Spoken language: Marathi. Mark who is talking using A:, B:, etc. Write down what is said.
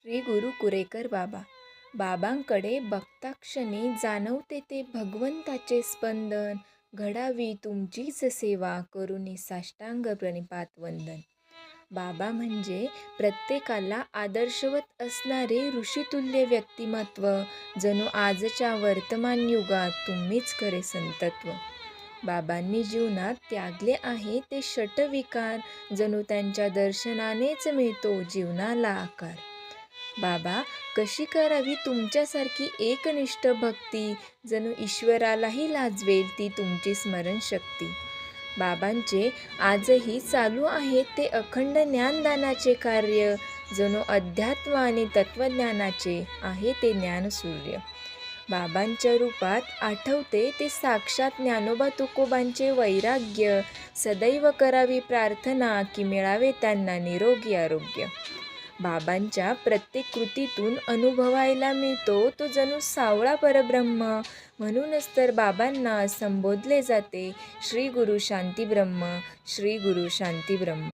A: श्री गुरु कुरेकर बाबा. बाबांकडे बघताक्षणी जाणवते ते भगवंताचे स्पंदन. घडावी तुमचीच सेवा, करुणी साष्टांग प्रणिपात वंदन. बाबा म्हणजे प्रत्येकाला आदर्शवत असणारे ऋषितुल्य व्यक्तिमत्व. जणू आजच्या वर्तमान युगात तुम्हीच खरे संतत्व. बाबांनी जीवनात त्यागले आहे ते षटविकार. जणू त्यांच्या दर्शनानेच मिळतो जीवनाला आकार. बाबा, कशी करावी तुमच्यासारखी एकनिष्ठ भक्ती. जणू ईश्वरालाही लाजवेल ती तुमची स्मरणशक्ती. बाबांचे आजही चालू आहे ते अखंड ज्ञानदानाचे कार्य. जणू अध्यात्म आणि तत्त्वज्ञानाचे आहे ते ज्ञानसूर्य. बाबांच्या रूपात आठवते ते साक्षात ज्ञानोबा तुकोबांचे वैराग्य. सदैव करावी प्रार्थना की मिळावे त्यांना निरोगी आरोग्य. बाबांच्या प्रत्येक कृतीतून अनुभवायला मिळतो तो जणू सावळा परब्रह्म. म्हणूनच तर बाबांना संबोधले जाते श्री गुरु शांती ब्रह्म, श्री गुरु शांती ब्रह्म.